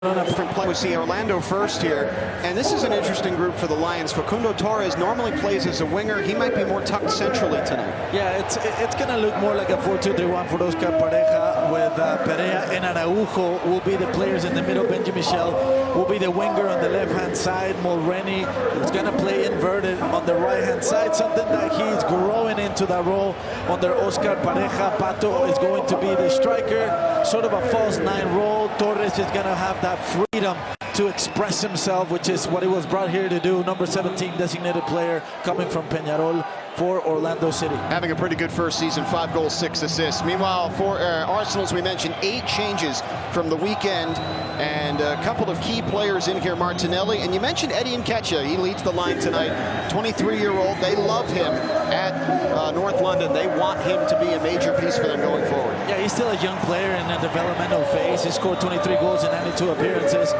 Different play. We see Orlando first here, and this is an interesting group for the Lions. Facundo Torres normally plays as a winger. He might be more tucked centrally tonight. Yeah, it's going to look more like a 4-2-3-1 for Oscar Pareja, with Perea and Araujo will be the players in the middle. Benji Michel will be the winger on the left-hand side. Mulrenny is going to play inverted on the right-hand side, something that he's growing into that role under Oscar Pareja. Pato is going to be the striker, sort of a false nine role. Torres is going to have that freedom to express himself, which is what he was brought here to do. Number 17 designated player coming from Peñarol for Orlando City. Having a pretty good first season, 5 goals, 6 assists. Meanwhile, for Arsenal, as we mentioned, 8 changes from the weekend, and a couple of key players in here, Martinielli. And you mentioned Eddie Nketiah. He leads the line tonight, 23-year-old. They love him at North London. They want him to be a major piece for them going forward. Yeah, he's still a young player in a developmental phase. He scored 23 goals in 92 appearances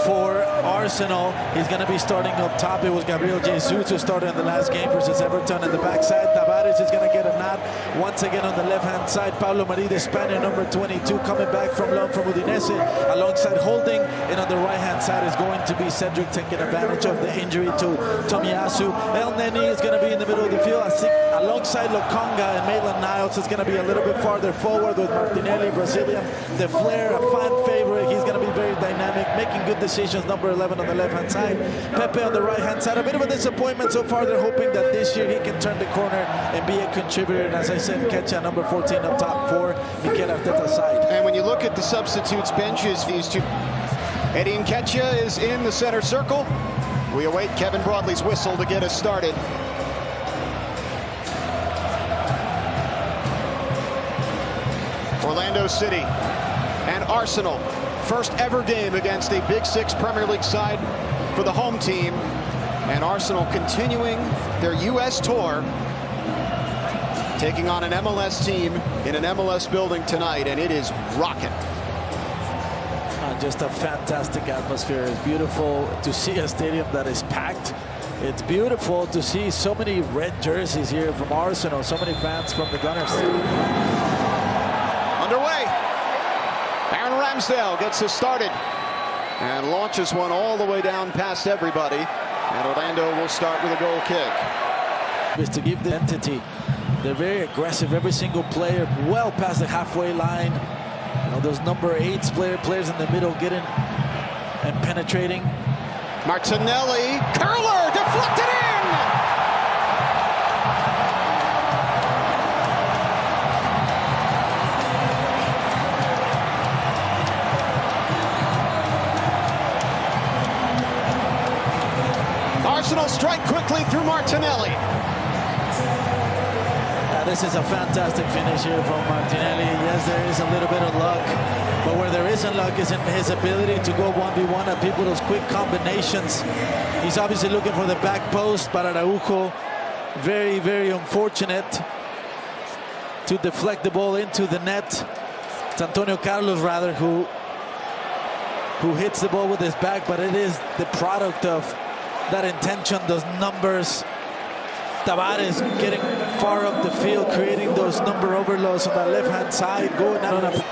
for Arsenal. He's going to be starting up top. It was Gabriel Jesus who started in the last game versus Everton in the backside. Tavares is going to get a nod once again on the left-hand side. Pablo Mari, the Spaniard, number 22, coming back from loan from Udinese, alongside Holding. And on the right-hand side is going to be Cedric, taking advantage of the injury to Tomiyasu. El Neni is going to be in the middle of the field. I think alongside Lokonga and Maitland-Niles is going to be a little bit farther forward with Martinelli, Brazilian, the Flair, a fan favorite. He's going to be very dynamic, making good decisions. Number 11 on the left-hand side. Pepe on the right-hand side. A bit of a disappointment so far. They're hoping that this year he can turn the corner and be a contributor. And as I said, Nketiah, number 14 up top for Mikel Arteta's side. And when you look at the substitutes benches, these two, Eddie Nketiah is in the center circle. We await Kevin Broadley's whistle to get us started. Orlando City and Arsenal. First ever game against a Big Six Premier League side for the home team. And Arsenal continuing their U.S. tour, taking on an MLS team in an MLS building tonight, and it is rocking. Just a fantastic atmosphere. It's beautiful to see a stadium that is packed. It's beautiful to see so many red jerseys here from Arsenal, so many fans from the Gunners. Underway. Aaron Ramsdale gets us started and launches one all the way down past everybody. And Orlando will start with a goal kick. Is to give the entity. They're very aggressive, every single player, well past the halfway line. You know, those number 8s players in the middle getting and penetrating. Martinelli, curler, deflected in! Arsenal strike quickly through Martinelli. This is a fantastic finish here from Martinelli. Yes, there is a little bit of luck, but where there isn't luck is in his ability to go 1v1 and people those quick combinations. He's obviously looking for the back post, but Araujo, very, very unfortunate to deflect the ball into the net. It's Antonio Carlos, rather, who hits the ball with his back, but it is the product of that intention, those numbers. Tavares getting far up the field, creating those number overloads on the left-hand side, going out on a...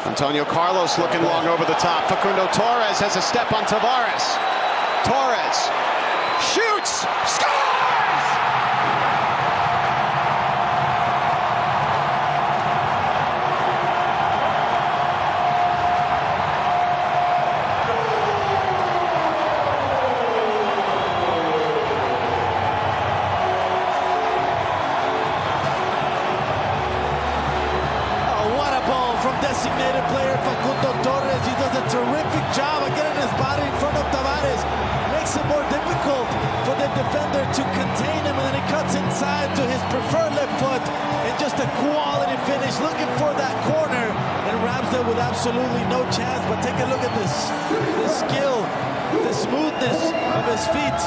Antonio Carlos looking long over the top. Facundo Torres has a step on Tavares. Torres shoots, scores! Designated player Facundo Torres. He does a terrific job of getting his body in front of Tavares. Makes it more difficult for the defender to contain him, and then he cuts inside to his preferred left foot. And just a quality finish, looking for that corner. And Ramsdale with absolutely no chance. But take a look at this, the skill, the smoothness of his feet.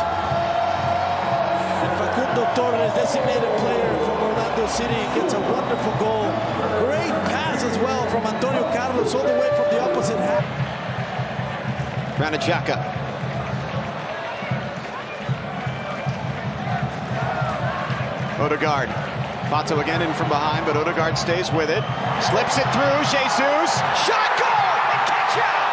And Facundo Torres, designated player from Orlando City, gets a wonderful goal. Great pass as well from Antonio Carlos all the way from the opposite half. Ranajaka. Odegaard Pato again in from behind, but Odegaard stays with it. Slips it through, Jesus. Shot, goal! Nketiah!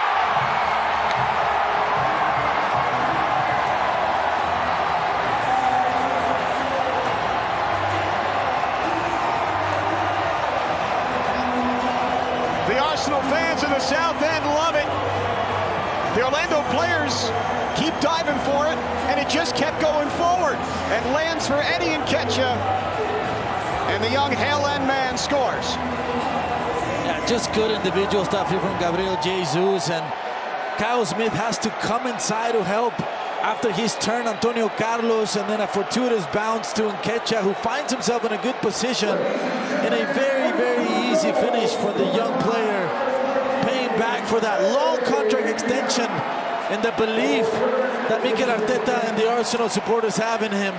The Arsenal fans in the South End love it. The Orlando players keep diving for it, and it just kept going forward. And lands for Eddie Nketiah, and the young Haaland man scores. Yeah, just good individual stuff here from Gabriel Jesus, and Kyle Smith has to come inside to help after his turn, Antonio Carlos, and then a fortuitous bounce to Nketiah, who finds himself in a good position in a very, very easy finish for the young player, paying back for that long contract extension and the belief that Mikel Arteta and the Arsenal supporters have in him.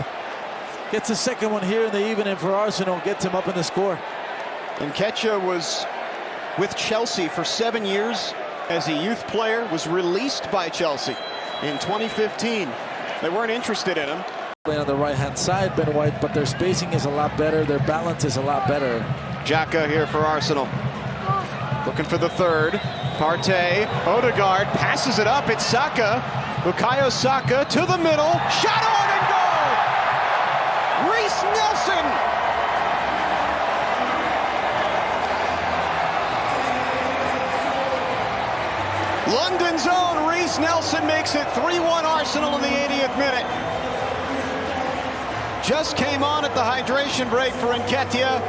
Gets the second one here in the evening for Arsenal, gets him up in the score. Nketiah was with Chelsea for 7 years as a youth player, was released by Chelsea in 2015. They weren't interested in him. Playing on the right-hand side, Ben White, but their spacing is a lot better. Their balance is a lot better. Xhaka here for Arsenal. Looking for the third. Partey, Odegaard passes it up. It's Saka. Bukayo Saka to the middle. Shot on and goal! Reece Nelson! London's own Reece Nelson makes it 3-1 Arsenal in the 80th minute. Just came on at the hydration break for Nketiah,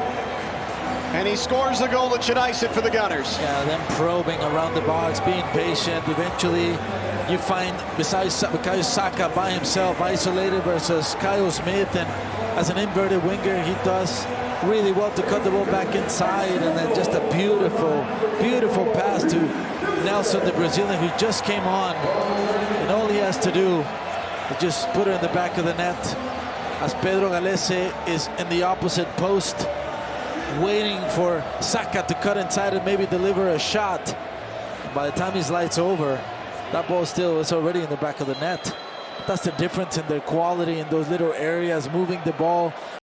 and he scores the goal that should ice it for the Gunners. Yeah, them probing around the box, being patient. Eventually, you find, besides Bukayo Saka by himself, isolated versus Kyle Smith, and as an inverted winger, he does really well to cut the ball back inside, and then just a beautiful, beautiful pass to Nelson, the Brazilian, who just came on, and all he has to do is just put it in the back of the net, as Pedro Galese is in the opposite post, waiting for Saka to cut inside and maybe deliver a shot. By the time his light's over, that ball still is already in the back of the net. That's the difference in their quality in those little areas, moving the ball.